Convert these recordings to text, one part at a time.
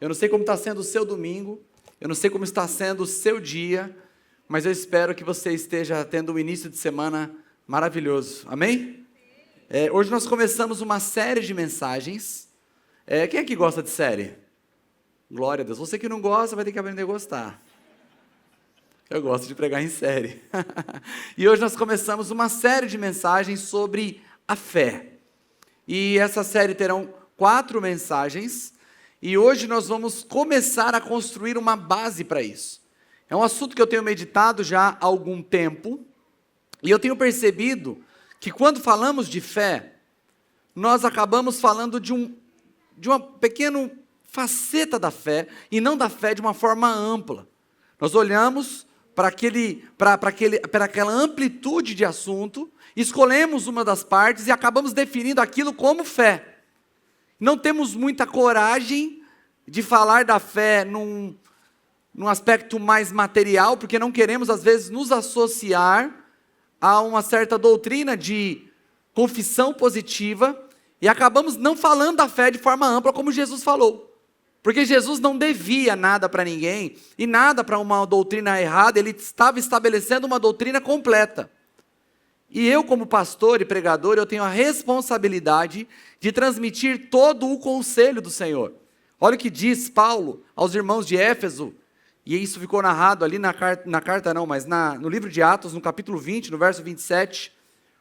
Eu não sei como está sendo o seu domingo, eu não sei como está sendo o seu dia, mas eu espero que você esteja tendo um início de semana maravilhoso. Amém? Hoje nós começamos uma série de mensagens. Quem é que gosta de série? Glória a Deus. Você que não gosta vai ter que aprender a gostar. Eu gosto de pregar em série. E hoje nós começamos uma série de mensagens sobre a fé. E essa série terão 4 mensagens. E hoje nós vamos começar a construir uma base para isso. É um assunto que eu tenho meditado já há algum tempo. E eu tenho percebido que quando falamos de fé, nós acabamos falando de uma pequena faceta da fé, e não da fé de uma forma ampla. Nós olhamos para aquela amplitude de assunto, escolhemos uma das partes e acabamos definindo aquilo como fé. Não temos muita coragem de falar da fé num aspecto mais material, porque não queremos às vezes nos associar a uma certa doutrina de confissão positiva, e acabamos não falando da fé de forma ampla como Jesus falou. Porque Jesus não devia nada para ninguém, e nada para uma doutrina errada, ele estava estabelecendo uma doutrina completa. E eu, como pastor e pregador, eu tenho a responsabilidade de transmitir todo o conselho do Senhor. Olha o que diz Paulo aos irmãos de Éfeso, e isso ficou narrado ali no livro de Atos, no capítulo 20, no verso 27,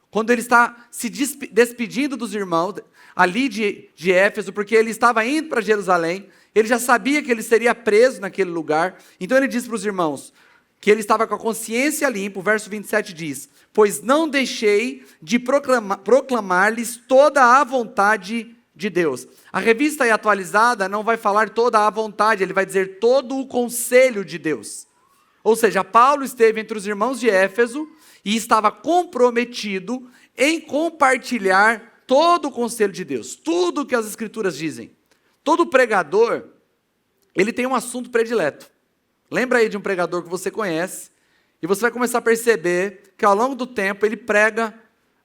quando ele está se despedindo dos irmãos ali de Éfeso, porque ele estava indo para Jerusalém, ele já sabia que ele seria preso naquele lugar, então ele diz para os irmãos que ele estava com a consciência limpa. O verso 27 diz: pois não deixei de proclamar-lhes toda a vontade de Deus. A revista aí atualizada não vai falar toda a vontade, ele vai dizer todo o conselho de Deus. Ou seja, Paulo esteve entre os irmãos de Éfeso e estava comprometido em compartilhar todo o conselho de Deus, tudo o que as Escrituras dizem. Todo pregador, ele tem um assunto predileto. Lembra aí de um pregador que você conhece, e você vai começar a perceber que ao longo do tempo ele prega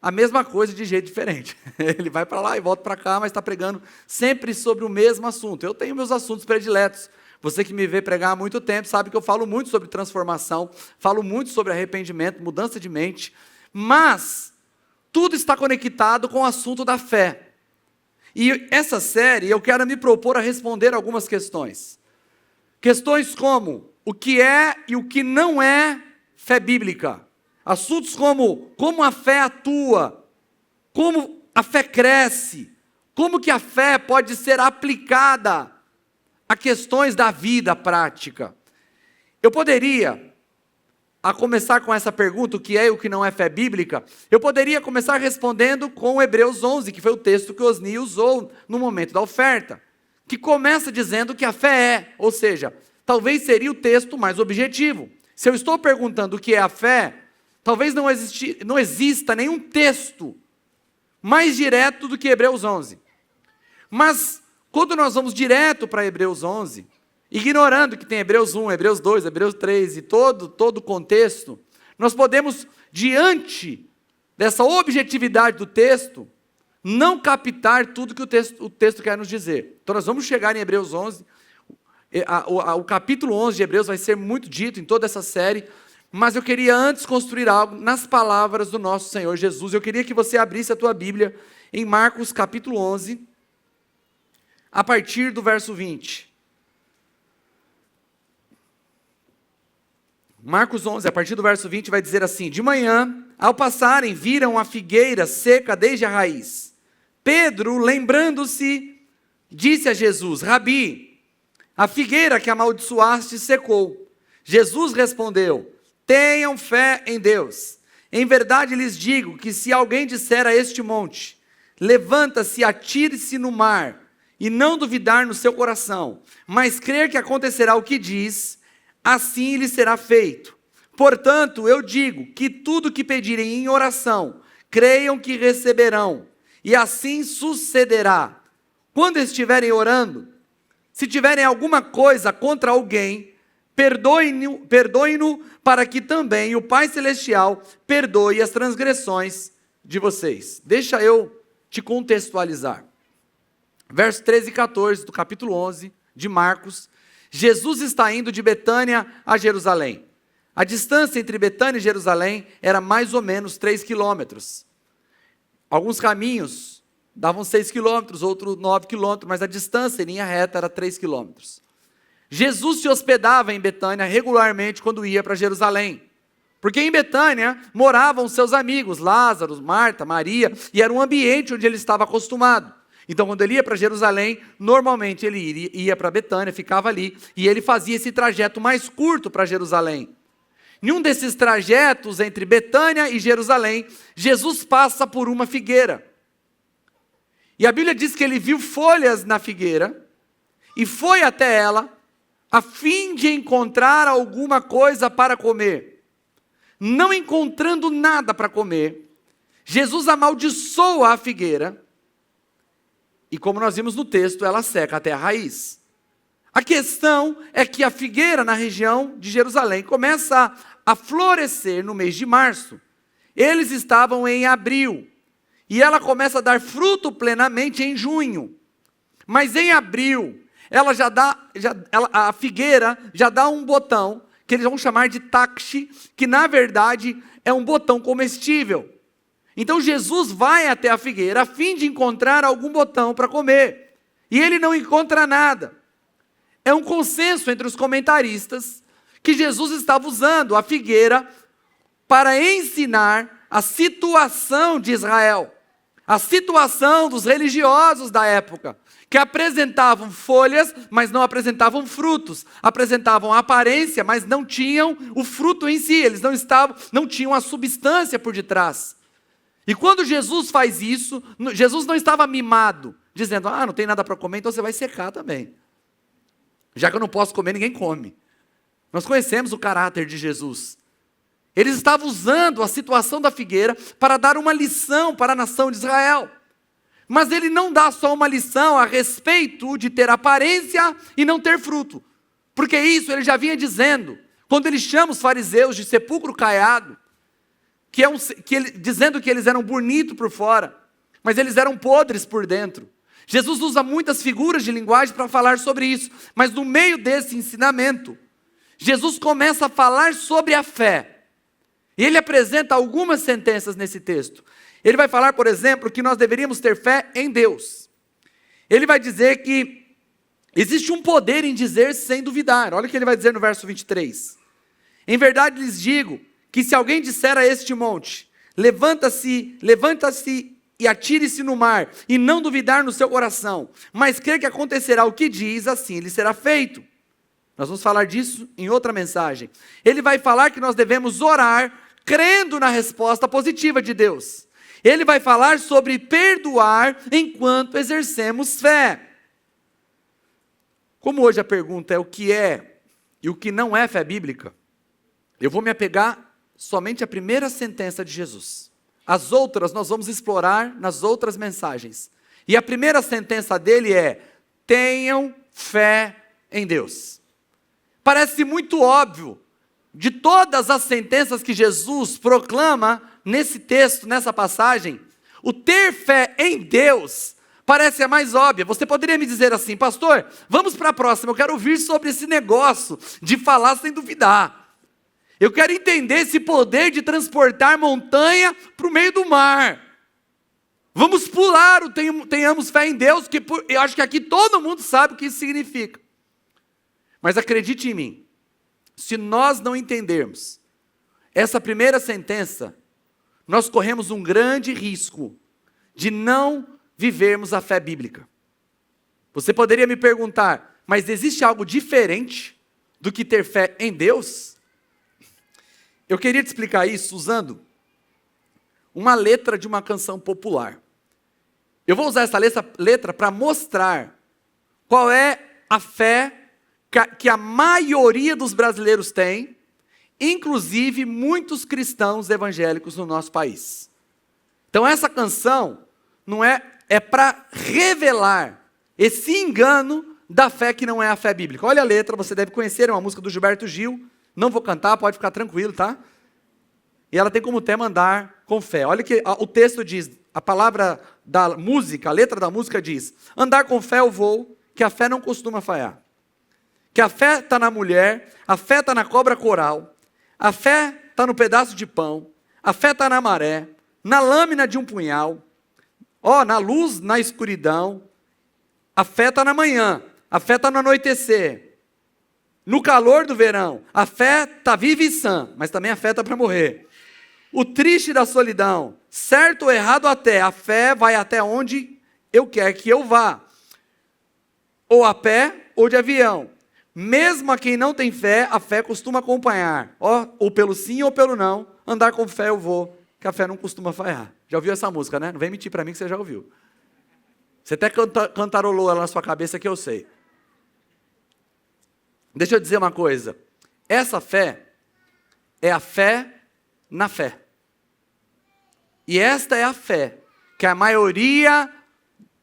a mesma coisa de jeito diferente. Ele vai para lá e volta para cá, mas está pregando sempre sobre o mesmo assunto. Eu tenho meus assuntos prediletos. Você que me vê pregar há muito tempo sabe que eu falo muito sobre transformação, falo muito sobre arrependimento, mudança de mente, mas tudo está conectado com o assunto da fé. E essa série eu quero me propor a responder algumas questões. Questões como o que é e o que não é fé bíblica. Assuntos como a fé atua, como a fé cresce, como que a fé pode ser aplicada a questões da vida prática. Eu poderia, a começar com essa pergunta, o que é e o que não é fé bíblica, eu poderia começar respondendo com Hebreus 11, que foi o texto que Osni usou no momento da oferta, que começa dizendo que a fé é, ou seja, talvez seria o texto mais objetivo. Se eu estou perguntando o que é a fé, talvez não exista nenhum texto mais direto do que Hebreus 11. Mas, quando nós vamos direto para Hebreus 11, ignorando que tem Hebreus 1, Hebreus 2, Hebreus 3 e todo o contexto, nós podemos, diante dessa objetividade do texto, não captar tudo que o texto quer nos dizer. Então nós vamos chegar em Hebreus 11, o capítulo 11 de Hebreus vai ser muito dito em toda essa série, mas eu queria antes construir algo nas palavras do nosso Senhor Jesus. Eu queria que você abrisse a tua Bíblia em Marcos capítulo 11, a partir do verso 20. Marcos 11, a partir do verso 20, vai dizer assim: de manhã, ao passarem, viram a figueira seca desde a raiz. Pedro, lembrando-se, disse a Jesus: Rabi, a figueira que amaldiçoaste secou. Jesus respondeu: tenham fé em Deus. Em verdade lhes digo que se alguém disser a este monte: levanta-se e atire-se no mar, e não duvidar no seu coração, mas crer que acontecerá o que diz, assim lhe será feito. Portanto, eu digo que tudo que pedirem em oração, creiam que receberão, e assim sucederá. Quando estiverem orando, se tiverem alguma coisa contra alguém, perdoem-no, para que também o Pai Celestial perdoe as transgressões de vocês. Deixa eu te contextualizar. Verso 13 e 14 do capítulo 11 de Marcos, Jesus está indo de Betânia a Jerusalém. A distância entre Betânia e Jerusalém era mais ou menos 3 quilômetros. Alguns caminhos davam 6 quilômetros, outros 9 quilômetros, mas a distância em linha reta era 3 quilômetros. Jesus se hospedava em Betânia regularmente quando ia para Jerusalém. Porque em Betânia moravam seus amigos, Lázaro, Marta, Maria, e era um ambiente onde ele estava acostumado. Então, quando ele ia para Jerusalém, normalmente ele ia para Betânia, ficava ali, e ele fazia esse trajeto mais curto para Jerusalém. Em um desses trajetos entre Betânia e Jerusalém, Jesus passa por uma figueira. E a Bíblia diz que ele viu folhas na figueira, e foi até ela, a fim de encontrar alguma coisa para comer. Não encontrando nada para comer, Jesus amaldiçoa a figueira, e como nós vimos no texto, ela seca até a raiz. A questão é que a figueira na região de Jerusalém começa a florescer no mês de março. Eles estavam em abril, e ela começa a dar fruto plenamente em junho. Mas em abril, a figueira já dá um botão, que eles vão chamar de taxi, que na verdade é um botão comestível. Então Jesus vai até a figueira a fim de encontrar algum botão para comer. E ele não encontra nada. É um consenso entre os comentaristas que Jesus estava usando a figueira para ensinar a situação de Israel. A situação dos religiosos da época, que apresentavam folhas, mas não apresentavam frutos. Apresentavam a aparência, mas não tinham o fruto em si. Eles não tinham a substância por detrás. E quando Jesus faz isso, Jesus não estava mimado, dizendo, não tem nada para comer, então você vai secar também. Já que eu não posso comer, ninguém come. Nós conhecemos o caráter de Jesus. Eles estavam usando a situação da figueira para dar uma lição para a nação de Israel. Mas ele não dá só uma lição a respeito de ter aparência e não ter fruto. Porque isso ele já vinha dizendo, quando ele chama os fariseus de sepulcro caiado, dizendo que eles eram bonitos por fora, mas eles eram podres por dentro. Jesus usa muitas figuras de linguagem para falar sobre isso, mas no meio desse ensinamento, Jesus começa a falar sobre a fé. E ele apresenta algumas sentenças nesse texto. Ele vai falar, por exemplo, que nós deveríamos ter fé em Deus. Ele vai dizer que existe um poder em dizer sem duvidar. Olha o que ele vai dizer no verso 23. Em verdade lhes digo, que se alguém disser a este monte, levanta-se e atire-se no mar, e não duvidar no seu coração, mas crer que acontecerá o que diz, assim lhe será feito. Nós vamos falar disso em outra mensagem. Ele vai falar que nós devemos orar, crendo na resposta positiva de Deus. Ele vai falar sobre perdoar enquanto exercemos fé. Como hoje a pergunta é o que é e o que não é fé bíblica, eu vou me apegar somente à primeira sentença de Jesus. As outras nós vamos explorar nas outras mensagens. E a primeira sentença dele é: tenham fé em Deus. Parece muito óbvio, de todas as sentenças que Jesus proclama nesse texto, nessa passagem, o ter fé em Deus parece a mais óbvia. Você poderia me dizer assim, pastor, vamos para a próxima, eu quero ouvir sobre esse negócio de falar sem duvidar. Eu quero entender esse poder de transportar montanha para o meio do mar. Vamos pular o tenhamos fé em Deus, que eu acho que aqui todo mundo sabe o que isso significa. Mas acredite em mim, se nós não entendermos essa primeira sentença, nós corremos um grande risco de não vivermos a fé bíblica. Você poderia me perguntar, mas existe algo diferente do que ter fé em Deus? Eu queria te explicar isso usando uma letra de uma canção popular. Eu vou usar essa letra para mostrar qual é a fé que a maioria dos brasileiros tem, inclusive muitos cristãos evangélicos no nosso país. Então essa canção é para revelar esse engano da fé que não é a fé bíblica. Olha a letra, você deve conhecer, é uma música do Gilberto Gil. Não vou cantar, pode ficar tranquilo, tá? E ela tem como tema andar com fé. Olha que o texto diz, a palavra da música, a letra da música diz: andar com fé eu vou, que a fé não costuma falhar. que a fé está na mulher, a fé está na cobra coral, a fé está no pedaço de pão, a fé está na maré, na lâmina de um punhal, na luz, na escuridão, a fé está na manhã, a fé está no anoitecer, no calor do verão, a fé está viva e sã, mas também a fé está para morrer. O triste da solidão, certo ou errado até, a fé vai até onde eu quero que eu vá, ou a pé ou de avião. Mesmo a quem não tem fé, a fé costuma acompanhar, ou pelo sim ou pelo não, andar com fé eu vou, que a fé não costuma falhar. Já ouviu essa música, né? Não vem mentir para mim que você já ouviu. Você até cantarolou ela na sua cabeça que eu sei. Deixa eu dizer uma coisa, essa fé é a fé na fé. E esta é a fé que a maioria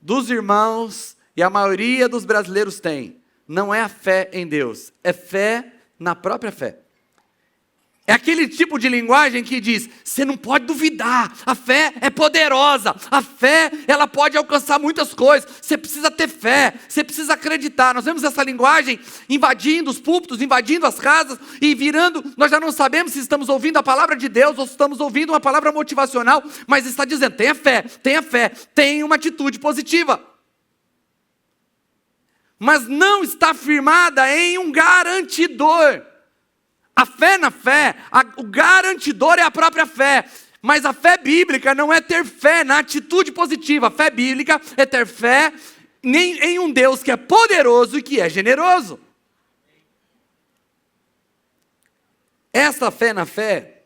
dos irmãos e a maioria dos brasileiros tem. Não é a fé em Deus, é fé na própria fé. É aquele tipo de linguagem que diz, você não pode duvidar, a fé é poderosa, a fé ela pode alcançar muitas coisas, você precisa ter fé, você precisa acreditar. Nós vemos essa linguagem invadindo os púlpitos, invadindo as casas e virando, nós já não sabemos se estamos ouvindo a palavra de Deus ou se estamos ouvindo uma palavra motivacional, mas está dizendo, tenha fé, tenha uma atitude positiva. Mas não está firmada em um garantidor. A fé na fé, o garantidor é a própria fé. Mas a fé bíblica não é ter fé na atitude positiva. A fé bíblica é ter fé em um Deus que é poderoso e que é generoso. Essa fé na fé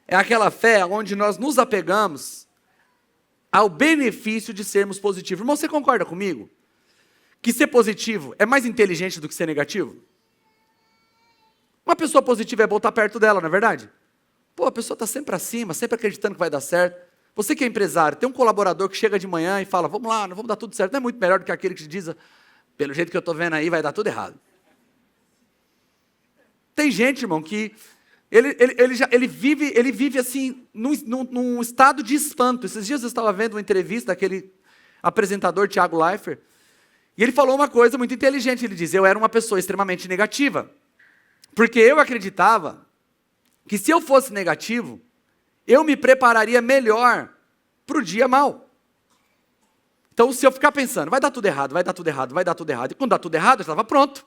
é aquela fé onde nós nos apegamos ao benefício de sermos positivos. Irmão, você concorda comigo? Que ser positivo é mais inteligente do que ser negativo? Uma pessoa positiva é bom estar perto dela, não é verdade? A pessoa está sempre acima, sempre acreditando que vai dar certo. Você que é empresário, tem um colaborador que chega de manhã e fala, vamos lá, vamos dar tudo certo. Não é muito melhor do que aquele que te diz, pelo jeito que eu estou vendo aí, vai dar tudo errado. Tem gente, irmão, que ele vive assim, num estado de espanto. Esses dias eu estava vendo uma entrevista daquele apresentador, Thiago Leifert, e ele falou uma coisa muito inteligente. Ele diz, eu era uma pessoa extremamente negativa. Porque eu acreditava que se eu fosse negativo, eu me prepararia melhor para o dia mau. Então, se eu ficar pensando, vai dar tudo errado, vai dar tudo errado, vai dar tudo errado, e quando dá tudo errado, eu estava pronto.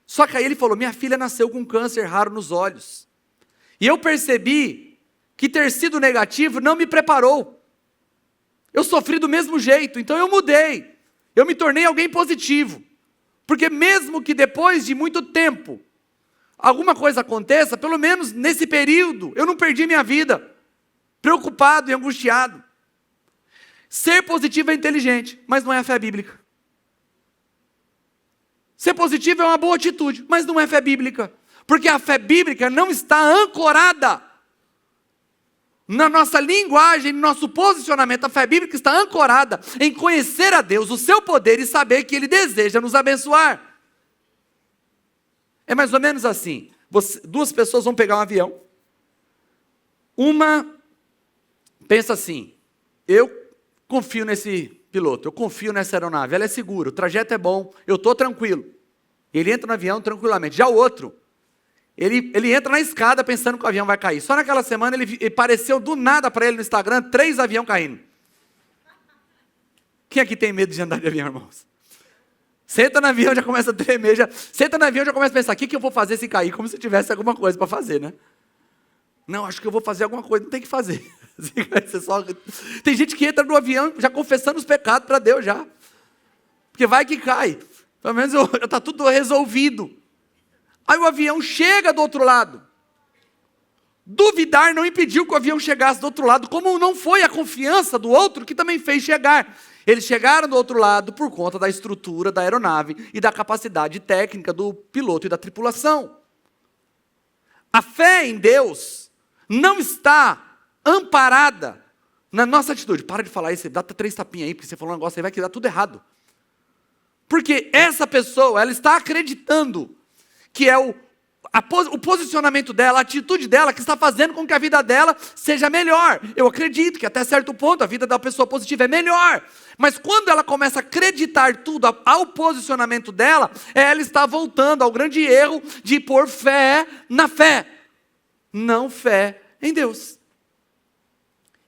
Só que aí ele falou, minha filha nasceu com um câncer raro nos olhos. E eu percebi que ter sido negativo não me preparou. Eu sofri do mesmo jeito, então eu mudei. Eu me tornei alguém positivo. Porque mesmo que depois de muito tempo, alguma coisa aconteça, pelo menos nesse período, eu não perdi minha vida, preocupado e angustiado. Ser positivo é inteligente, mas não é a fé bíblica. Ser positivo é uma boa atitude, mas não é fé bíblica. Porque a fé bíblica não está ancorada na nossa linguagem, no nosso posicionamento. A fé bíblica está ancorada em conhecer a Deus, o seu poder e saber que Ele deseja nos abençoar. É mais ou menos assim, duas pessoas vão pegar um avião, uma pensa assim, eu confio nesse piloto, eu confio nessa aeronave, ela é segura, o trajeto é bom, eu estou tranquilo. Ele entra no avião tranquilamente. Já o outro, ele entra na escada pensando que o avião vai cair. Só naquela semana ele pareceu do nada para ele no Instagram, 3 aviões caindo. Quem aqui tem medo de andar de avião, irmãos? Senta no avião, já começa a tremer, senta no avião, já começa a pensar, o que eu vou fazer se cair? Como se tivesse alguma coisa para fazer, né? Não, acho que eu vou fazer alguma coisa, não tem que fazer. Tem gente que entra no avião já confessando os pecados para Deus já. Porque vai que cai. Pelo menos está tudo resolvido. Aí o avião chega do outro lado. Duvidar não impediu que o avião chegasse do outro lado, como não foi a confiança do outro que também fez chegar. Eles chegaram do outro lado por conta da estrutura da aeronave e da capacidade técnica do piloto e da tripulação. A fé em Deus não está amparada na nossa atitude. Para de falar isso, dá 3 tapinhas aí, porque você falou um negócio aí, vai que dá tudo errado. Porque essa pessoa, ela está acreditando que é o posicionamento dela, a atitude dela, que está fazendo com que a vida dela seja melhor. Eu acredito que até certo ponto a vida da pessoa positiva é melhor. Mas quando ela começa a acreditar tudo ao posicionamento dela, ela está voltando ao grande erro de pôr fé na fé, não fé em Deus.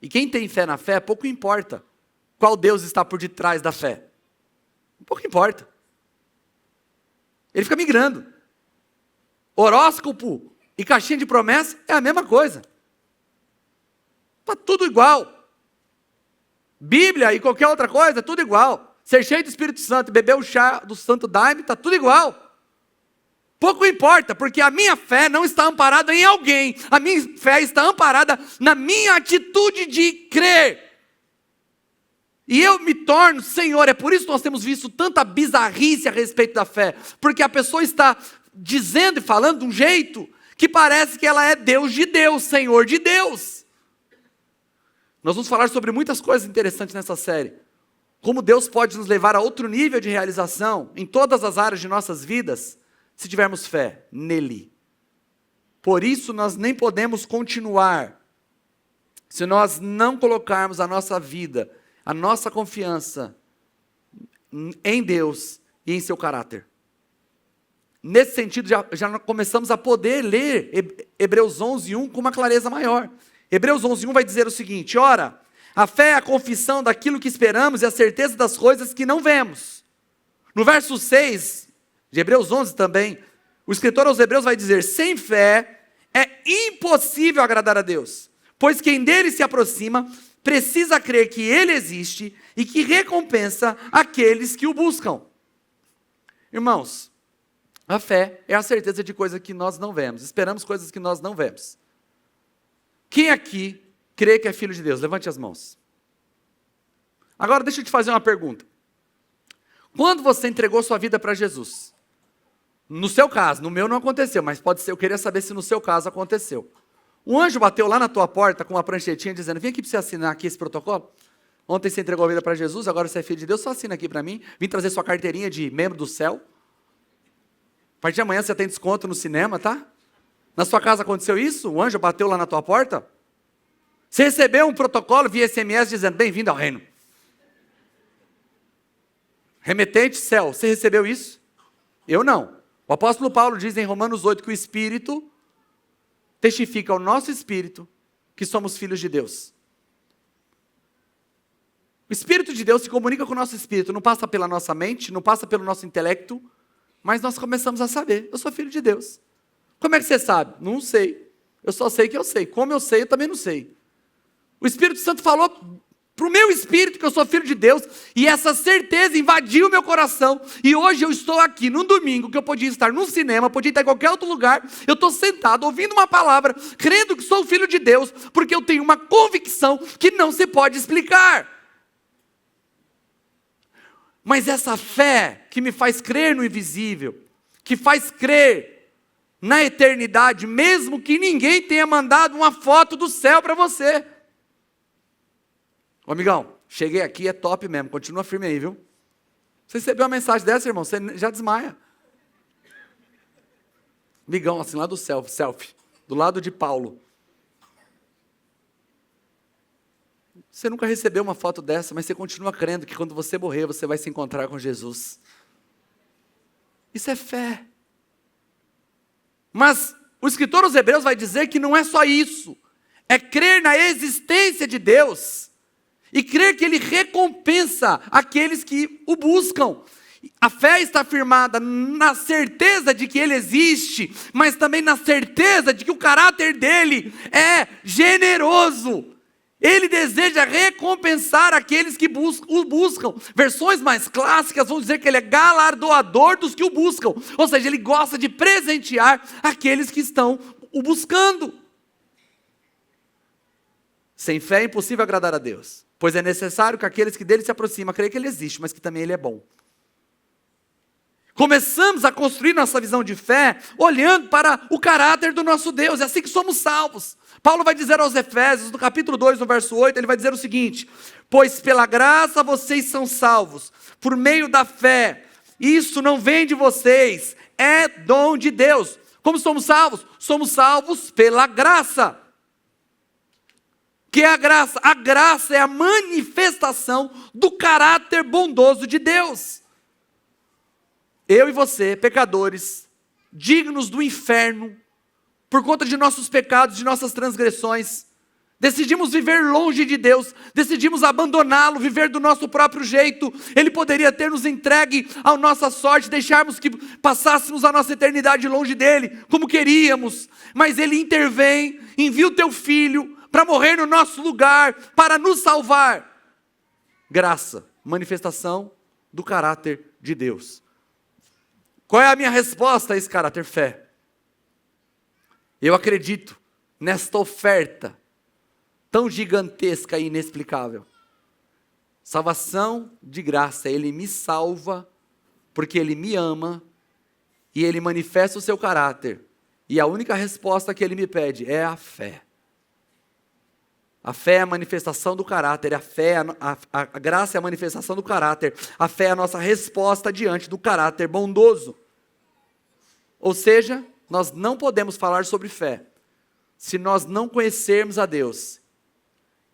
E quem tem fé na fé, pouco importa qual Deus está por detrás da fé. Pouco importa. Ele fica migrando. Horóscopo e caixinha de promessa é a mesma coisa. Está tudo igual. Bíblia e qualquer outra coisa, tudo igual. Ser cheio do Espírito Santo e beber o chá do Santo Daime, está tudo igual. Pouco importa, porque a minha fé não está amparada em alguém. A minha fé está amparada na minha atitude de crer. E eu me torno, Senhor, é por isso que nós temos visto tanta bizarrice a respeito da fé. Porque a pessoa está dizendo e falando de um jeito que parece que ela é Deus de Deus, Senhor de Deus. Nós vamos falar sobre muitas coisas interessantes nessa série. Como Deus pode nos levar a outro nível de realização em todas as áreas de nossas vidas, se tivermos fé nele. Por isso nós nem podemos continuar, se nós não colocarmos a nossa vida, a nossa confiança em Deus e em seu caráter. Nesse sentido, já começamos a poder ler Hebreus 11:1 com uma clareza maior. Hebreus 11:1 vai dizer o seguinte: ora, a fé é a confissão daquilo que esperamos e a certeza das coisas que não vemos. No verso 6 de Hebreus 11 também, o escritor aos Hebreus vai dizer: sem fé é impossível agradar a Deus, pois quem dele se aproxima precisa crer que ele existe e que recompensa aqueles que o buscam. Irmãos, a fé é a certeza de coisas que nós não vemos. Esperamos coisas que nós não vemos. Quem aqui crê que é filho de Deus? Levante as mãos. Agora deixa eu te fazer uma pergunta. Quando você entregou sua vida para Jesus? No seu caso, no meu não aconteceu, mas pode ser, eu queria saber se no seu caso aconteceu. Um anjo bateu lá na tua porta com uma pranchetinha dizendo: vem aqui para você assinar aqui esse protocolo. Ontem você entregou a vida para Jesus, agora você é filho de Deus, só assina aqui para mim. Vim trazer sua carteirinha de membro do céu. A partir de amanhã você tem desconto no cinema, tá? Na sua casa aconteceu isso? O anjo bateu lá na tua porta? Você recebeu um protocolo via SMS dizendo: bem-vindo ao reino. Remetente, céu, você recebeu isso? Eu não. O apóstolo Paulo diz em Romanos 8 que o Espírito testifica ao nosso espírito que somos filhos de Deus. O Espírito de Deus se comunica com o nosso espírito, não passa pela nossa mente, não passa pelo nosso intelecto, mas nós começamos a saber: eu sou filho de Deus. Como é que você sabe? Não sei. Eu só sei que eu sei. Como eu sei, eu também não sei. O Espírito Santo falou para o meu espírito que eu sou filho de Deus, e essa certeza invadiu o meu coração, e hoje eu estou aqui num domingo, que eu podia estar num cinema, podia estar em qualquer outro lugar, eu estou sentado, ouvindo uma palavra, crendo que sou filho de Deus, porque eu tenho uma convicção que não se pode explicar. Mas essa fé que me faz crer no invisível, que faz crer na eternidade, mesmo que ninguém tenha mandado uma foto do céu para você. Ô amigão, cheguei aqui, é top mesmo, continua firme aí, viu? Você recebeu uma mensagem dessa, irmão, você já desmaia. Amigão, assim, lá do selfie, do lado de Paulo. Você nunca recebeu uma foto dessa, mas você continua crendo que quando você morrer, você vai se encontrar com Jesus. Isso é fé. Mas o escritor aos Hebreus vai dizer que não é só isso. É crer na existência de Deus. E crer que Ele recompensa aqueles que o buscam. A fé está firmada na certeza de que Ele existe, mas também na certeza de que o caráter dEle é generoso. Ele deseja recompensar aqueles que o buscam. Versões mais clássicas vão dizer que Ele é galardoador dos que o buscam. Ou seja, Ele gosta de presentear aqueles que estão o buscando. Sem fé é impossível agradar a Deus, pois é necessário que aqueles que dele se aproximam creiam que Ele existe, mas que também Ele é bom. Começamos a construir nossa visão de fé olhando para o caráter do nosso Deus. É assim que somos salvos. Paulo vai dizer aos Efésios, no capítulo 2, no verso 8, ele vai dizer o seguinte: pois pela graça vocês são salvos, por meio da fé. Isso não vem de vocês, é dom de Deus. Como somos salvos? Somos salvos pela graça. Que é a graça? A graça é a manifestação do caráter bondoso de Deus. Eu e você, pecadores, dignos do inferno, por conta de nossos pecados, de nossas transgressões, decidimos viver longe de Deus, decidimos abandoná-lo, viver do nosso próprio jeito. Ele poderia ter nos entregue à nossa sorte, deixarmos que passássemos a nossa eternidade longe dele, como queríamos, mas ele intervém, envia o teu filho para morrer no nosso lugar, para nos salvar. Graça, manifestação do caráter de Deus. Qual é a minha resposta a esse caráter? Fé. Eu acredito nesta oferta tão gigantesca e inexplicável. Salvação de graça, Ele me salva, porque Ele me ama, e Ele manifesta o seu caráter, e a única resposta que Ele me pede é a fé. A fé é a manifestação do caráter, a graça é a manifestação do caráter, a fé é a nossa resposta diante do caráter bondoso. Ou seja, nós não podemos falar sobre fé, se nós não conhecermos a Deus,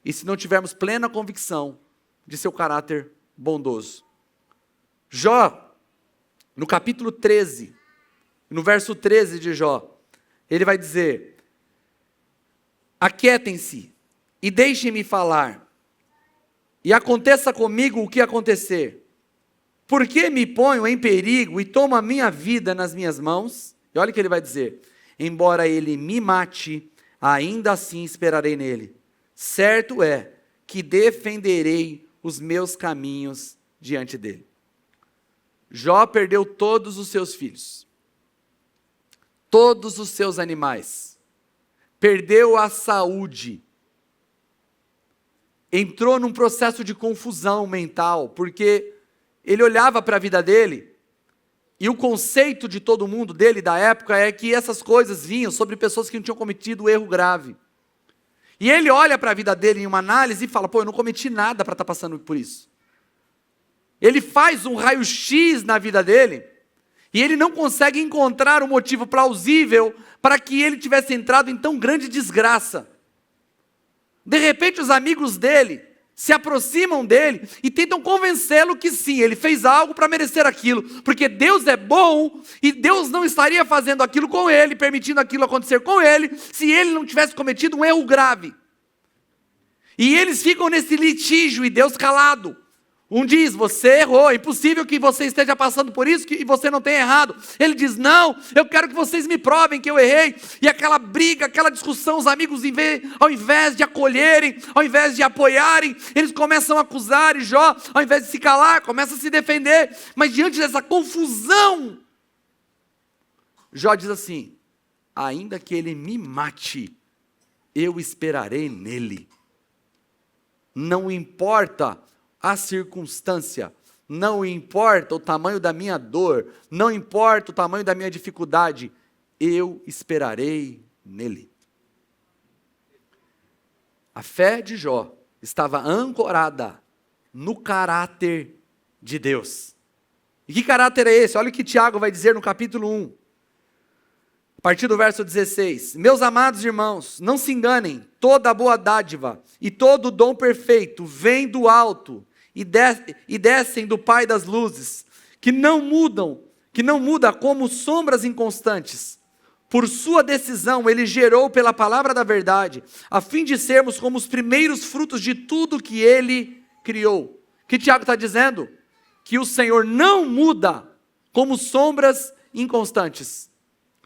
e se não tivermos plena convicção de seu caráter bondoso. Jó, no capítulo 13, no verso 13 de Jó, ele vai dizer: aquietem-se e deixem-me falar, e aconteça comigo o que acontecer. Por que me ponho em perigo e tomo a minha vida nas minhas mãos? E olha o que ele vai dizer: embora ele me mate, ainda assim esperarei nele. Certo é que defenderei os meus caminhos diante dele. Jó perdeu todos os seus filhos, todos os seus animais, perdeu a saúde, entrou num processo de confusão mental, porque ele olhava para a vida dele, e o conceito de todo mundo dele, da época, é que essas coisas vinham sobre pessoas que não tinham cometido erro grave. E ele olha para a vida dele em uma análise e fala: pô, eu não cometi nada para estar passando por isso. Ele faz um raio-x na vida dele, e ele não consegue encontrar um motivo plausível para que ele tivesse entrado em tão grande desgraça. De repente os amigos dele se aproximam dele e tentam convencê-lo que sim, ele fez algo para merecer aquilo, porque Deus é bom e Deus não estaria fazendo aquilo com ele, permitindo aquilo acontecer com ele, se ele não tivesse cometido um erro grave. E eles ficam nesse litígio e Deus calado. Um diz: você errou, é impossível que você esteja passando por isso e você não tenha errado. Ele diz: não, eu quero que vocês me provem que eu errei. E aquela briga, aquela discussão, os amigos, ao invés de acolherem, ao invés de apoiarem, eles começam a acusar, e Jó, ao invés de se calar, começa a se defender. Mas diante dessa confusão, Jó diz assim: ainda que ele me mate, eu esperarei nele. Não importa a circunstância, não importa o tamanho da minha dor, não importa o tamanho da minha dificuldade, eu esperarei nele. A fé de Jó estava ancorada no caráter de Deus. E que caráter é esse? Olha o que Tiago vai dizer no capítulo 1, a partir do verso 16. Meus amados irmãos, não se enganem, toda boa dádiva e todo dom perfeito vem do alto e descem do Pai das luzes, que não muda como sombras inconstantes. Por sua decisão, ele gerou pela palavra da verdade, a fim de sermos como os primeiros frutos de tudo que ele criou. O que Tiago está dizendo? Que o Senhor não muda como sombras inconstantes.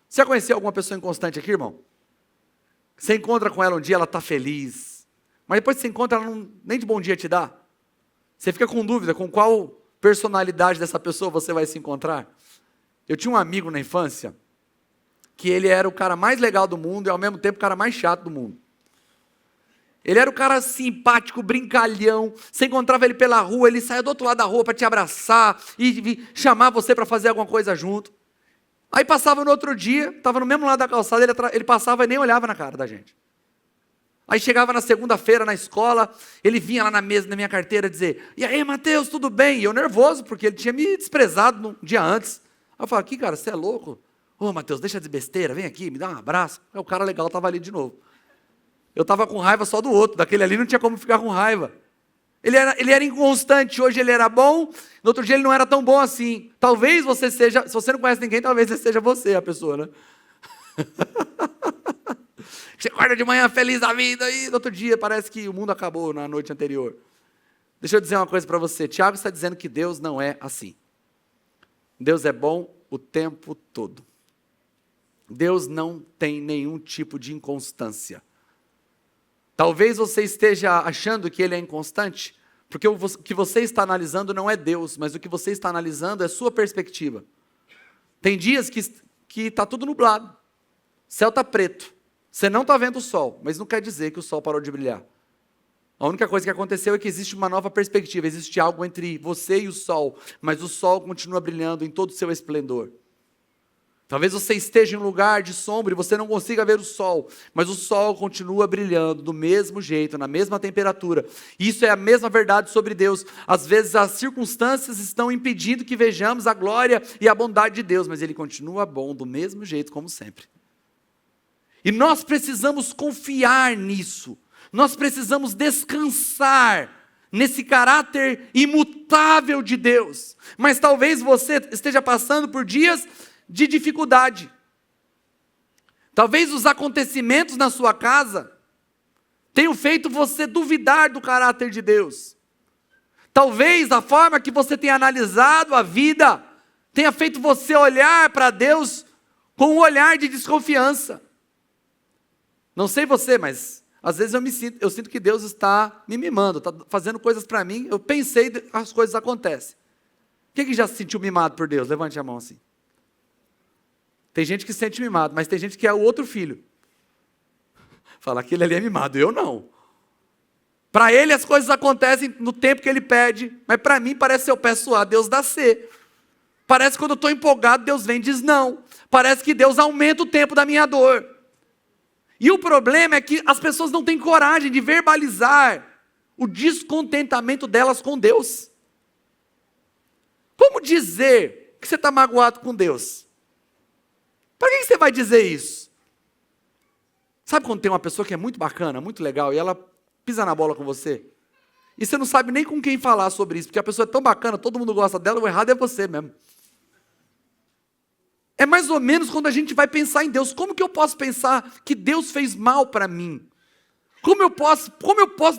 Você já conheceu alguma pessoa inconstante aqui, irmão? Você encontra com ela um dia, ela está feliz, mas depois que você encontra, ela nem de bom dia te dá. Você fica com dúvida com qual personalidade dessa pessoa você vai se encontrar. Eu tinha um amigo na infância, que ele era o cara mais legal do mundo e ao mesmo tempo o cara mais chato do mundo. Ele era o cara simpático, brincalhão. Você encontrava ele pela rua, ele saía do outro lado da rua para te abraçar e chamar você para fazer alguma coisa junto. Aí passava no outro dia, estava no mesmo lado da calçada, ele passava e nem olhava na cara da gente. Aí chegava na segunda-feira na escola, ele vinha lá na mesa, na minha carteira, dizer: e aí, Mateus, tudo bem? E eu nervoso, porque ele tinha me desprezado no dia antes. Aí eu falava: aqui, cara, você é louco? Ô, Mateus, deixa de besteira, vem aqui, me dá um abraço. O cara legal estava ali de novo. Eu estava com raiva só do outro, daquele ali não tinha como ficar com raiva. Ele era inconstante, hoje ele era bom, no outro dia ele não era tão bom assim. Talvez você seja, se você não conhece ninguém, talvez seja você a pessoa, né? Você acorda de manhã feliz da vida e no outro dia parece que o mundo acabou na noite anterior. Deixa eu dizer uma coisa para você. Tiago está dizendo que Deus não é assim. Deus é bom o tempo todo. Deus não tem nenhum tipo de inconstância. Talvez você esteja achando que Ele é inconstante, porque o que você está analisando não é Deus, mas o que você está analisando é sua perspectiva. Tem dias que está tudo nublado, o céu está preto, você não está vendo o sol, mas não quer dizer que o sol parou de brilhar. A única coisa que aconteceu é que existe uma nova perspectiva, existe algo entre você e o sol, mas o sol continua brilhando em todo o seu esplendor. Talvez você esteja em um lugar de sombra e você não consiga ver o sol, mas o sol continua brilhando do mesmo jeito, na mesma temperatura. Isso é a mesma verdade sobre Deus. Às vezes as circunstâncias estão impedindo que vejamos a glória e a bondade de Deus, mas Ele continua bom do mesmo jeito como sempre. E nós precisamos confiar nisso. Nós precisamos descansar nesse caráter imutável de Deus. Mas talvez você esteja passando por dias de dificuldade. Talvez os acontecimentos na sua casa tenham feito você duvidar do caráter de Deus. Talvez a forma que você tenha analisado a vida tenha feito você olhar para Deus com um olhar de desconfiança. Não sei você, mas às vezes eu sinto que Deus está me mimando, está fazendo coisas para mim, eu pensei, as coisas acontecem. Quem já se sentiu mimado por Deus? Levante a mão assim. Tem gente que se sente mimado, mas tem gente que é o outro filho. Fala, aquele ali é mimado, eu não. Para ele as coisas acontecem no tempo que ele pede, mas para mim parece que eu peço A, Deus dá C. Parece que quando eu estou empolgado, Deus vem e diz não. Parece que Deus aumenta o tempo da minha dor. E o problema é que as pessoas não têm coragem de verbalizar o descontentamento delas com Deus. Como dizer que você está magoado com Deus? Para que você vai dizer isso? Sabe quando tem uma pessoa que é muito bacana, muito legal, e ela pisa na bola com você? E você não sabe nem com quem falar sobre isso, porque a pessoa é tão bacana, todo mundo gosta dela, o errado é você mesmo. É mais ou menos quando a gente vai pensar em Deus. Como que eu posso pensar que Deus fez mal para mim? Como eu posso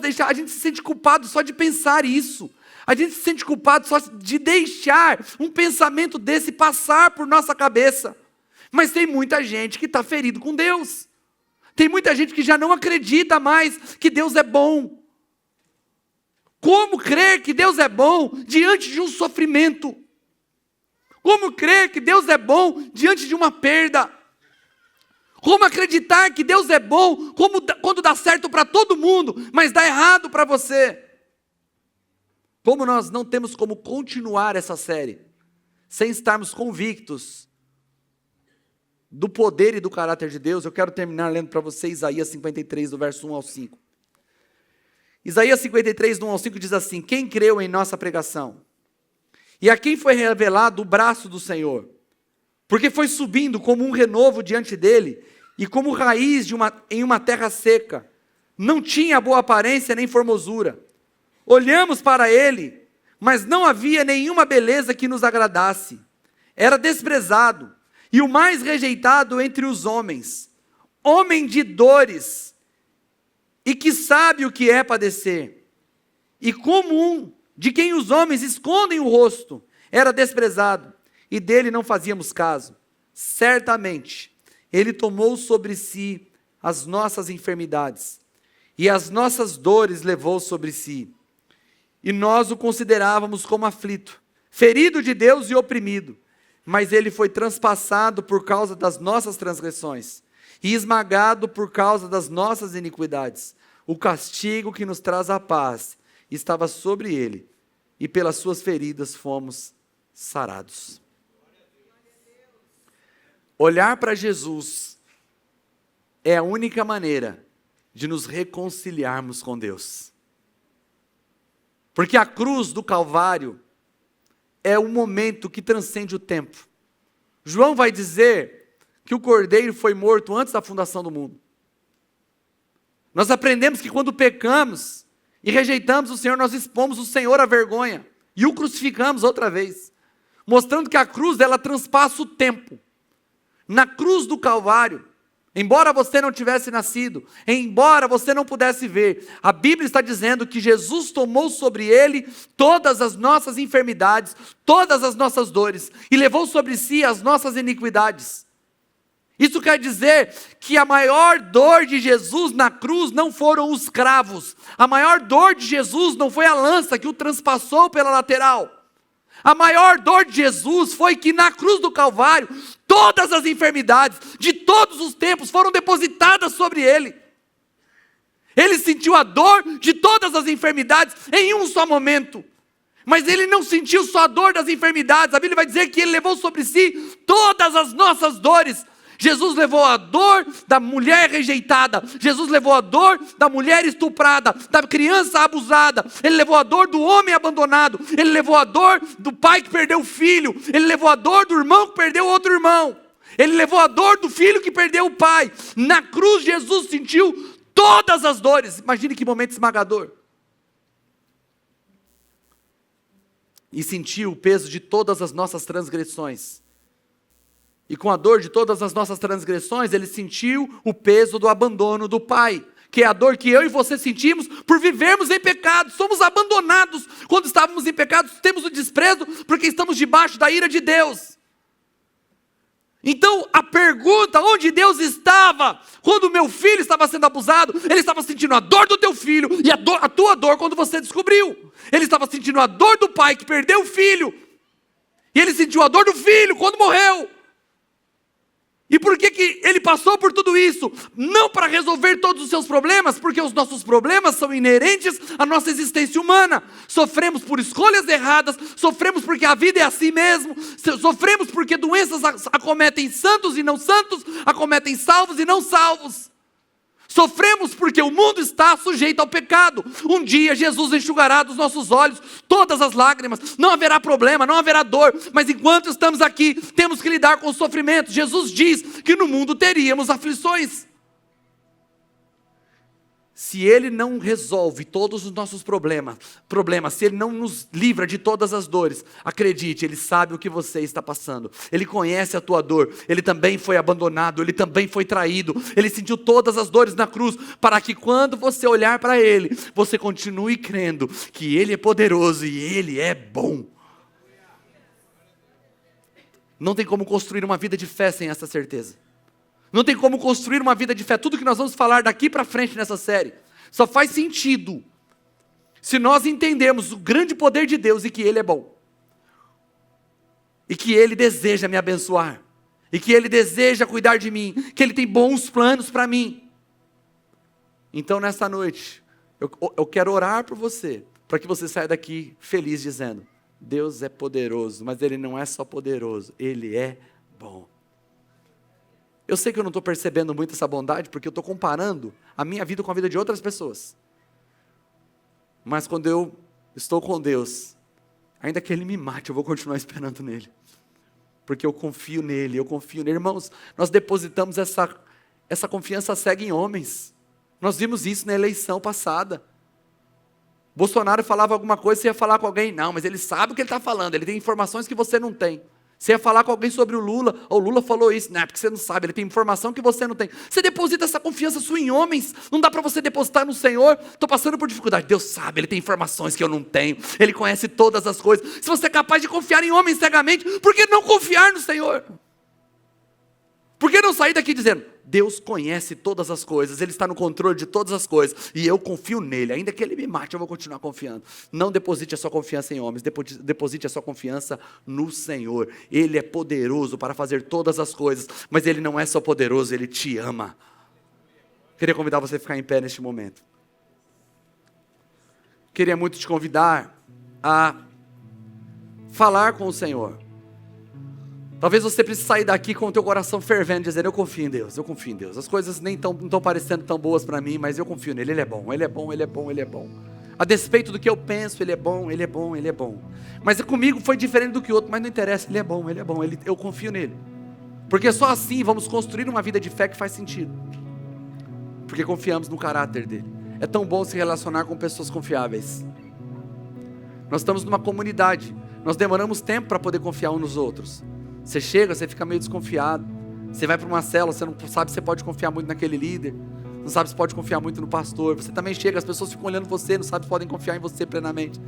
deixar? A gente se sente culpado só de pensar isso. A gente se sente culpado só de deixar um pensamento desse passar por nossa cabeça. Mas tem muita gente que está ferido com Deus. Tem muita gente que já não acredita mais que Deus é bom. Como crer que Deus é bom diante de um sofrimento? Como crer que Deus é bom diante de uma perda? Como acreditar que Deus é bom quando dá certo para todo mundo, mas dá errado para você? Como nós não temos como continuar essa série sem estarmos convictos do poder e do caráter de Deus, eu quero terminar lendo para você Isaías 53, do verso 1 ao 5. Isaías 53, do 1 ao 5 diz assim: quem creu em nossa pregação? E a quem foi revelado o braço do Senhor? Porque foi subindo como um renovo diante dele, e como raiz em uma terra seca. Não tinha boa aparência nem formosura. Olhamos para ele, mas não havia nenhuma beleza que nos agradasse. Era desprezado, e o mais rejeitado entre os homens, homem de dores, e que sabe o que é padecer. E como um de quem os homens escondem o rosto, era desprezado, e dele não fazíamos caso. Certamente, ele tomou sobre si as nossas enfermidades, e as nossas dores levou sobre si. E nós o considerávamos como aflito, ferido de Deus e oprimido. Mas ele foi transpassado por causa das nossas transgressões, e esmagado por causa das nossas iniquidades. O castigo que nos traz a paz estava sobre ele, e pelas suas feridas fomos sarados. Olhar para Jesus é a única maneira de nos reconciliarmos com Deus. Porque a cruz do Calvário é um momento que transcende o tempo. João vai dizer que o Cordeiro foi morto antes da fundação do mundo. Nós aprendemos que quando pecamos e rejeitamos o Senhor, nós expomos o Senhor à vergonha e o crucificamos outra vez, mostrando que a cruz ela transpassa o tempo. Na cruz do Calvário, embora você não tivesse nascido, embora você não pudesse ver, a Bíblia está dizendo que Jesus tomou sobre ele todas as nossas enfermidades, todas as nossas dores, e levou sobre si as nossas iniquidades. Isso quer dizer que a maior dor de Jesus na cruz não foram os cravos, a maior dor de Jesus não foi a lança que o transpassou pela lateral. A maior dor de Jesus foi que na cruz do Calvário, todas as enfermidades de todos os tempos foram depositadas sobre ele. Ele sentiu a dor de todas as enfermidades em um só momento. Mas ele não sentiu só a dor das enfermidades. A Bíblia vai dizer que ele levou sobre si todas as nossas dores. Jesus levou a dor da mulher rejeitada, Jesus levou a dor da mulher estuprada, da criança abusada, Ele levou a dor do homem abandonado, Ele levou a dor do pai que perdeu o filho, Ele levou a dor do irmão que perdeu outro irmão, Ele levou a dor do filho que perdeu o pai. Na cruz Jesus sentiu todas as dores. Imagine que momento esmagador. E sentiu o peso de todas as nossas transgressões. E com a dor de todas as nossas transgressões, ele sentiu o peso do abandono do Pai, que é a dor que eu e você sentimos por vivermos em pecado. Somos abandonados quando estávamos em pecado, temos o desprezo porque estamos debaixo da ira de Deus. Então a pergunta, onde Deus estava quando meu filho estava sendo abusado? Ele estava sentindo a dor do teu filho e a tua dor quando você descobriu. Ele estava sentindo a dor do pai que perdeu o filho, e ele sentiu a dor do filho quando morreu. E por que ele passou por tudo isso? Não para resolver todos os seus problemas, porque os nossos problemas são inerentes à nossa existência humana. Sofremos por escolhas erradas, sofremos porque a vida é assim mesmo, sofremos porque doenças acometem santos e não santos, acometem salvos e não salvos. Sofremos porque o mundo está sujeito ao pecado. Um dia Jesus enxugará dos nossos olhos todas as lágrimas. Não haverá problema, não haverá dor. Mas enquanto estamos aqui, temos que lidar com o sofrimento. Jesus diz que no mundo teríamos aflições. Se Ele não resolve todos os nossos problemas, se Ele não nos livra de todas as dores, acredite, Ele sabe o que você está passando, Ele conhece a tua dor, Ele também foi abandonado, Ele também foi traído, Ele sentiu todas as dores na cruz, para que quando você olhar para Ele, você continue crendo que Ele é poderoso e Ele é bom. Não tem como construir uma vida de fé sem essa certeza. Não tem como construir uma vida de fé. Tudo que nós vamos falar daqui para frente nessa série só faz sentido se nós entendermos o grande poder de Deus e que Ele é bom. E que Ele deseja me abençoar. E que Ele deseja cuidar de mim. Que Ele tem bons planos para mim. Então nessa noite, eu quero orar por você, para que você saia daqui feliz dizendo: Deus é poderoso, mas Ele não é só poderoso, Ele é bom. Eu sei que eu não estou percebendo muito essa bondade, porque eu estou comparando a minha vida com a vida de outras pessoas. Mas quando eu estou com Deus, ainda que Ele me mate, eu vou continuar esperando nele. Porque eu confio nele, Irmãos, nós depositamos essa confiança cega em homens. Nós vimos isso na eleição passada. Bolsonaro falava alguma coisa, você ia falar com alguém, não, mas ele sabe o que ele está falando, ele tem informações que você não tem. Você ia falar com alguém sobre o Lula falou isso, não, porque você não sabe, ele tem informação que você não tem. Você deposita essa confiança sua em homens, não dá para você depositar no Senhor. Estou passando por dificuldade, Deus sabe, Ele tem informações que eu não tenho, Ele conhece todas as coisas. Se você é capaz de confiar em homens cegamente, por que não confiar no Senhor? Por que não sair daqui dizendo: Deus conhece todas as coisas, Ele está no controle de todas as coisas, e eu confio nele, ainda que Ele me mate, eu vou continuar confiando. Não deposite a sua confiança em homens, deposite a sua confiança no Senhor. Ele é poderoso para fazer todas as coisas, mas Ele não é só poderoso, Ele te ama. Queria convidar você a ficar em pé neste momento. Queria muito te convidar a falar com o Senhor. Talvez você precise sair daqui com o teu coração fervendo, dizendo: eu confio em Deus, eu confio em Deus. As coisas nem estão parecendo tão boas para mim, mas eu confio nele, Ele é bom, Ele é bom, Ele é bom, Ele é bom. A despeito do que eu penso, Ele é bom, Ele é bom, Ele é bom. Mas comigo foi diferente do que o outro, mas não interessa, Ele é bom, eu confio nele. Porque só assim vamos construir uma vida de fé que faz sentido. Porque confiamos no caráter dele. É tão bom se relacionar com pessoas confiáveis. Nós estamos numa comunidade. Nós demoramos tempo para poder confiar uns nos outros. Você chega, você fica meio desconfiado. Você vai para uma célula, você não sabe se você pode confiar muito naquele líder. Não sabe se pode confiar muito no pastor. Você também chega, as pessoas ficam olhando você, não sabe se podem confiar em você plenamente.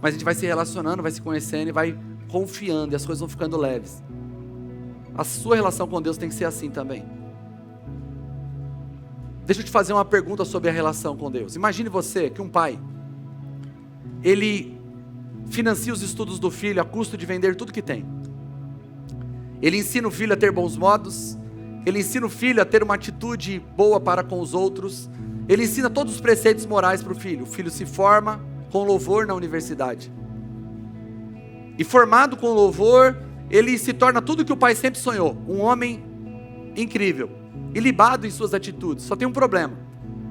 Mas a gente vai se relacionando, vai se conhecendo e vai confiando. E as coisas vão ficando leves. A sua relação com Deus tem que ser assim também. Deixa eu te fazer uma pergunta sobre a relação com Deus. Imagine você que um pai, ele financia os estudos do filho a custo de vender tudo que tem. Ele ensina o filho a ter bons modos. Ele ensina o filho a ter uma atitude boa para com os outros. Ele ensina todos os preceitos morais para o filho. O filho se forma com louvor na universidade. E formado com louvor, ele se torna tudo que o pai sempre sonhou. Um homem incrível, ilibado em suas atitudes. Só tem um problema: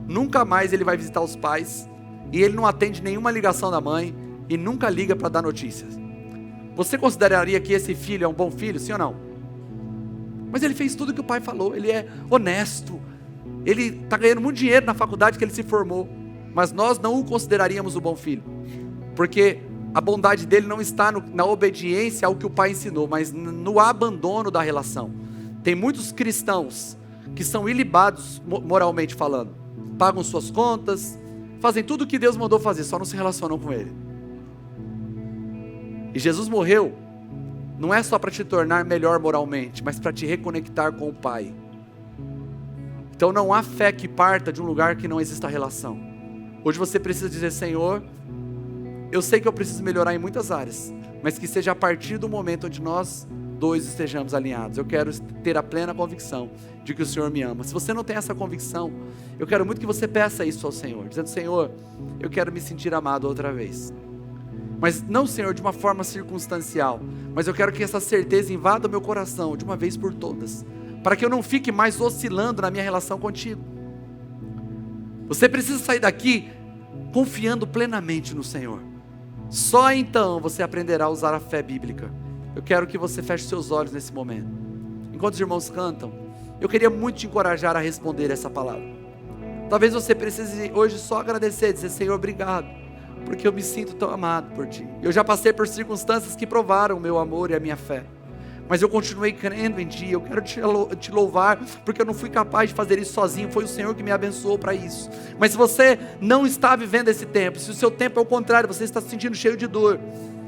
nunca mais ele vai visitar os pais. E ele não atende nenhuma ligação da mãe. E nunca liga para dar notícias. Você consideraria que esse filho é um bom filho, sim ou não? Mas ele fez tudo que o pai falou. Ele é honesto. Ele está ganhando muito dinheiro na faculdade que ele se formou. Mas nós não o consideraríamos o bom filho. Porque a bondade dele não está na obediência ao que o pai ensinou, mas no abandono da relação. Tem muitos cristãos que são ilibados moralmente falando. Pagam suas contas, fazem tudo o que Deus mandou fazer, só não se relacionam com ele. E Jesus morreu, não é só para te tornar melhor moralmente, mas para te reconectar com o Pai. Então não há fé que parta de um lugar que não exista relação. Hoje você precisa dizer: Senhor, eu sei que eu preciso melhorar em muitas áreas, mas que seja a partir do momento onde nós dois estejamos alinhados. Eu quero ter a plena convicção de que o Senhor me ama. Se você não tem essa convicção, eu quero muito que você peça isso ao Senhor, dizendo: Senhor, eu quero me sentir amado outra vez. Mas não, Senhor, de uma forma circunstancial, mas eu quero que essa certeza invada o meu coração de uma vez por todas, para que eu não fique mais oscilando na minha relação contigo. Você precisa sair daqui confiando plenamente no Senhor. Só então você aprenderá a usar a fé bíblica. Eu quero que você feche seus olhos nesse momento. Enquanto os irmãos cantam, eu queria muito te encorajar a responder essa palavra. Talvez você precise hoje só agradecer, dizer: Senhor, obrigado, porque eu me sinto tão amado por Ti. Eu já passei por circunstâncias que provaram o meu amor e a minha fé, mas eu continuei crendo em Ti. Eu quero te louvar, porque eu não fui capaz de fazer isso sozinho, foi o Senhor que me abençoou para isso. Mas se você não está vivendo esse tempo, se o seu tempo é o contrário, você está se sentindo cheio de dor,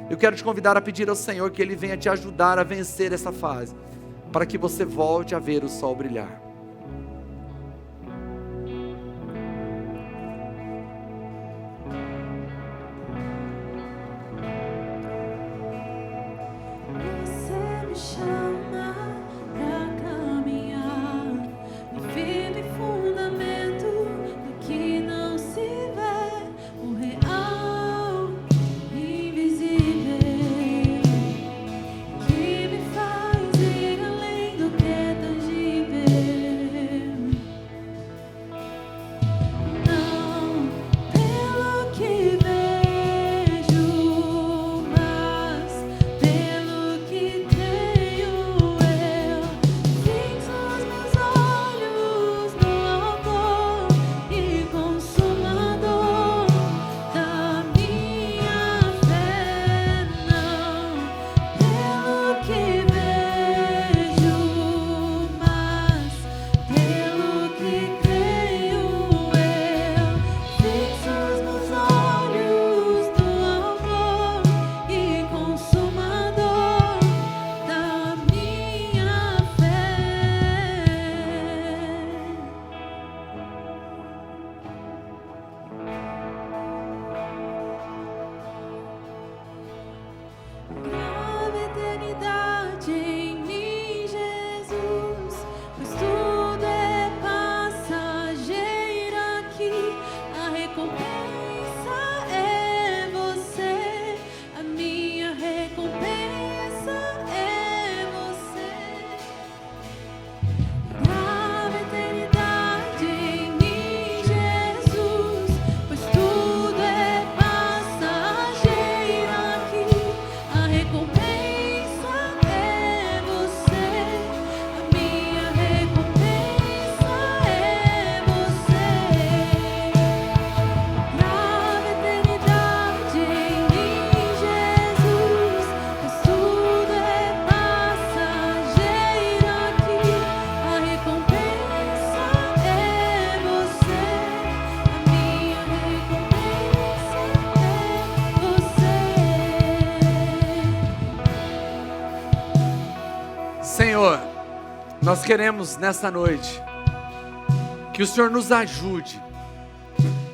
eu quero te convidar a pedir ao Senhor que Ele venha te ajudar a vencer essa fase, para que você volte a ver o sol brilhar. Que me faz ir além do que é tangível. Senhor, nós queremos nessa noite que o Senhor nos ajude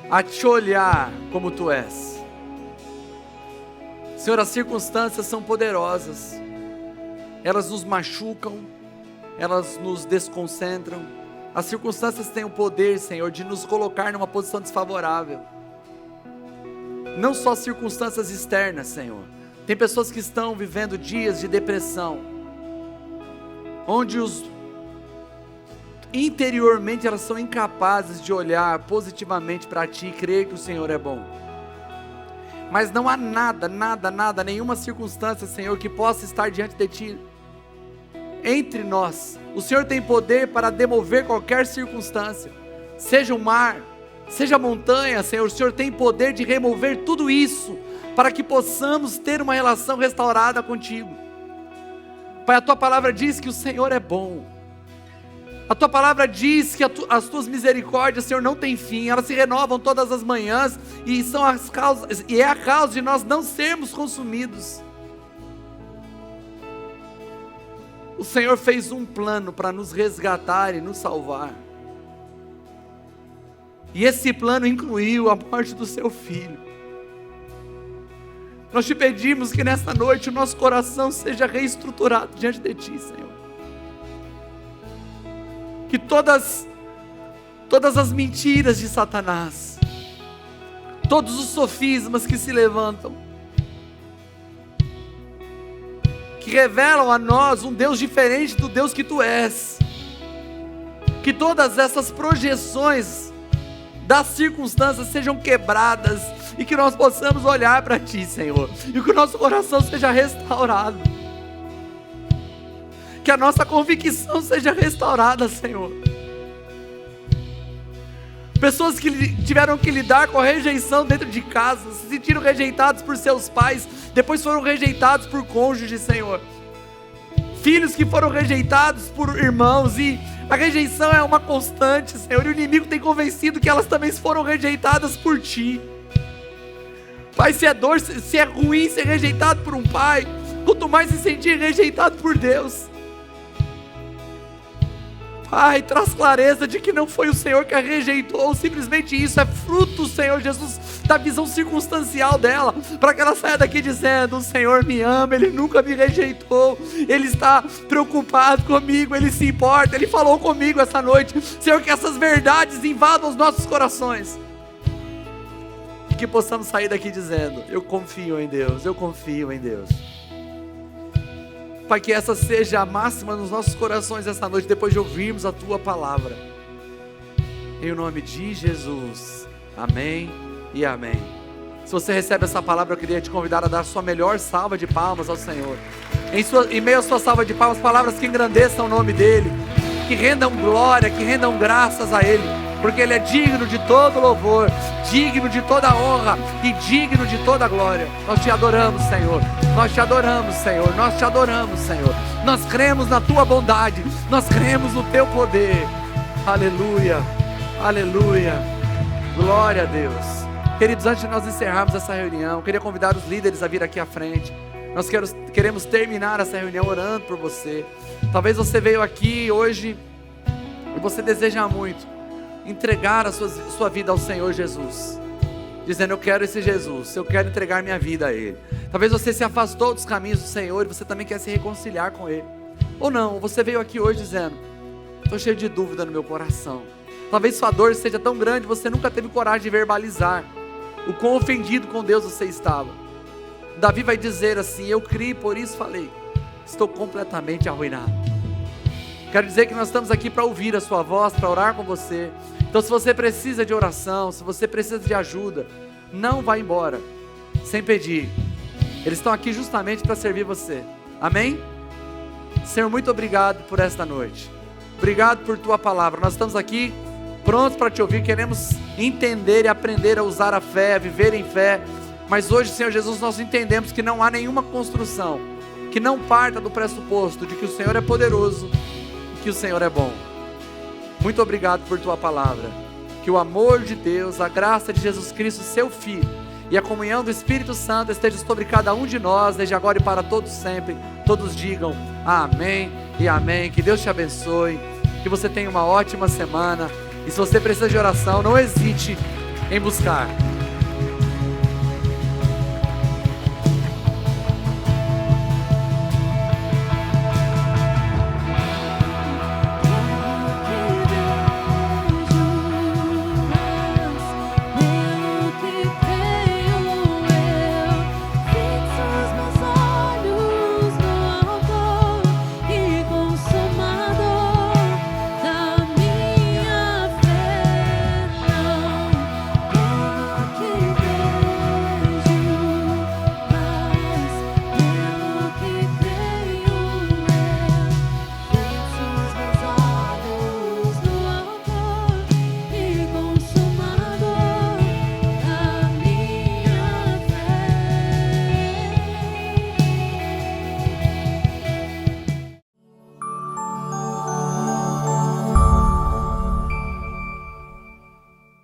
a te olhar como Tu és. Senhor, as circunstâncias são poderosas, elas nos machucam, elas nos desconcentram. As circunstâncias têm o poder, Senhor, de nos colocar numa posição desfavorável. Não só circunstâncias externas, Senhor. Tem pessoas que estão vivendo dias de depressão, onde interiormente elas são incapazes de olhar positivamente para Ti e crer que o Senhor é bom. Mas não há nada, nenhuma circunstância, Senhor, que possa estar diante de Ti. Entre nós, o Senhor tem poder para demover qualquer circunstância, seja o mar, seja a montanha, Senhor, o Senhor tem poder de remover tudo isso, para que possamos ter uma relação restaurada contigo. Pai, a Tua palavra diz que o Senhor é bom, a Tua palavra diz que as Tuas misericórdias, Senhor, não têm fim, elas se renovam todas as manhãs, e é a causa de nós não sermos consumidos. O Senhor fez um plano para nos resgatar e nos salvar. E esse plano incluiu a morte do Seu Filho. Nós Te pedimos que nesta noite o nosso coração seja reestruturado diante de Ti, Senhor. Que todas as mentiras de Satanás, todos os sofismas que se levantam, que revelam a nós um Deus diferente do Deus que Tu és, que todas essas projeções das circunstâncias sejam quebradas, e que nós possamos olhar para Ti, Senhor, e que o nosso coração seja restaurado, que a nossa convicção seja restaurada, Senhor. Pessoas que tiveram que lidar com a rejeição dentro de casa, se sentiram rejeitados por seus pais, depois foram rejeitados por cônjuges, Senhor. Filhos que foram rejeitados por irmãos, e a rejeição é uma constante, Senhor, e o inimigo tem convencido que elas também foram rejeitadas por Ti. Pai, se é ruim ser rejeitado por um pai, quanto mais se sentir rejeitado por Deus. Pai, traz clareza de que não foi o Senhor que a rejeitou, simplesmente isso é fruto, Senhor Jesus, da visão circunstancial dela, para que ela saia daqui dizendo: o Senhor me ama, Ele nunca me rejeitou, Ele está preocupado comigo, Ele se importa, Ele falou comigo essa noite. Senhor, que essas verdades invadam os nossos corações, e que possamos sair daqui dizendo: eu confio em Deus, eu confio em Deus. Pai, que essa seja a máxima nos nossos corações essa noite, depois de ouvirmos a Tua palavra. Em nome de Jesus. Amém e amém. Se você recebe essa palavra, eu queria te convidar a dar a sua melhor salva de palmas ao Senhor. Em meio à sua salva de palmas, palavras que engrandeçam o nome dEle, que rendam glória, que rendam graças a Ele, porque Ele é digno de todo louvor, digno de toda honra e digno de toda glória. Nós Te adoramos, Senhor. Nós Te adoramos, Senhor. Nós Te adoramos, Senhor. Nós cremos na Tua bondade. Nós cremos no Teu poder. Aleluia. Aleluia. Glória a Deus. Queridos, antes de nós encerrarmos essa reunião, eu queria convidar os líderes a vir aqui à frente. Nós queremos terminar essa reunião orando por você. Talvez você veio aqui hoje e você deseja muito entregar a sua vida ao Senhor Jesus, dizendo: eu quero esse Jesus, eu quero entregar minha vida a Ele. Talvez você se afastou dos caminhos do Senhor e você também quer se reconciliar com Ele. Ou não, você veio aqui hoje dizendo: estou cheio de dúvida no meu coração. Talvez sua dor seja tão grande, você nunca teve coragem de verbalizar o quão ofendido com Deus você estava. Davi vai dizer assim: eu criei, por isso falei, estou completamente arruinado. Quero dizer que nós estamos aqui para ouvir a sua voz, para orar com você. Então, se você precisa de oração, se você precisa de ajuda, não vá embora sem pedir. Eles estão aqui justamente para servir você. Amém? Senhor, muito obrigado por esta noite. Obrigado por Tua palavra. Nós estamos aqui prontos para Te ouvir. Queremos entender e aprender a usar a fé, a viver em fé. Mas hoje, Senhor Jesus, nós entendemos que não há nenhuma construção que não parta do pressuposto de que o Senhor é poderoso e que o Senhor é bom. Muito obrigado por Tua palavra. Que o amor de Deus, a graça de Jesus Cristo, Seu Filho, e a comunhão do Espírito Santo esteja sobre cada um de nós, desde agora e para todos sempre. Todos digam amém e amém. Que Deus te abençoe, que você tenha uma ótima semana, e se você precisa de oração, não hesite em buscar.